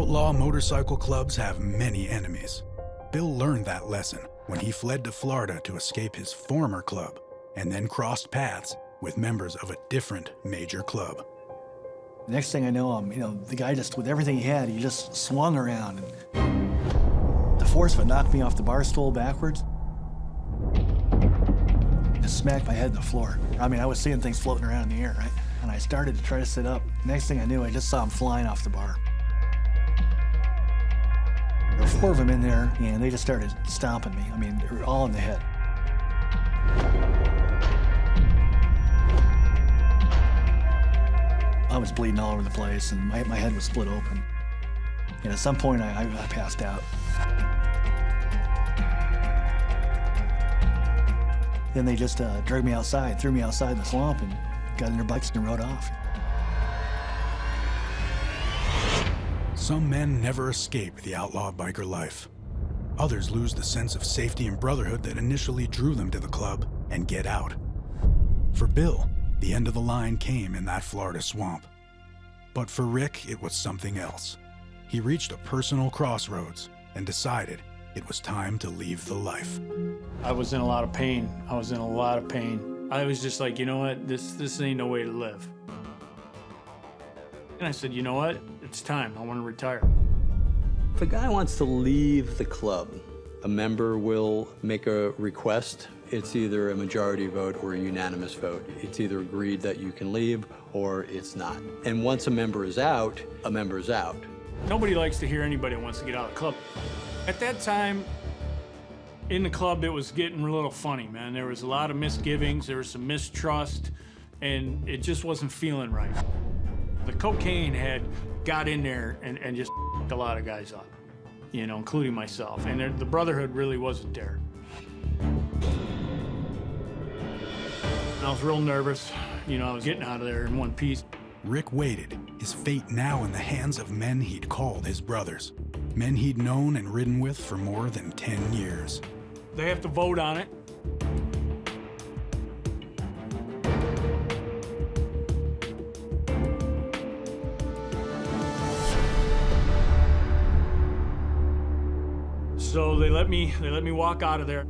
Outlaw motorcycle clubs have many enemies. Bill learned that lesson when he fled to Florida to escape his former club and then crossed paths with members of a different major club. The next thing I know, the guy just, with everything he had, he just swung around. And the force of it knocked me off the bar stool backwards. Just smacked my head in the floor. I mean, I was seeing things floating around in the air, right? And I started to try to sit up. Next thing I knew, I just saw him flying off the bar. There were 4 of them in there, and they just started stomping me. I mean, they were all in the head. I was bleeding all over the place, and my head was split open. And at some point, I passed out. Then they just dragged me outside, threw me outside in the swamp, and got in their bikes and rode off. Some men never escape the outlaw biker life. Others lose the sense of safety and brotherhood that initially drew them to the club and get out. For Bill, the end of the line came in that Florida swamp. But for Rick, it was something else. He reached a personal crossroads and decided it was time to leave the life. I was in a lot of pain. I was just like, you know what, this ain't no way to live. And I said, you know what, it's time, I want to retire. If a guy wants to leave the club, a member will make a request. It's either a majority vote or a unanimous vote. It's either agreed that you can leave or it's not. And once a member is out, a member is out. Nobody likes to hear anybody that wants to get out of the club. At that time, in the club, it was getting a little funny, man. There was a lot of misgivings, there was some mistrust, and it just wasn't feeling right. The cocaine had got in there and just a lot of guys up, including myself. And the brotherhood really wasn't there. And I was real nervous. I was getting out of there in one piece. Rick waited, his fate now in the hands of men he'd called his brothers. Men he'd known and ridden with for more than 10 years. They have to vote on it. So they let me walk out of there.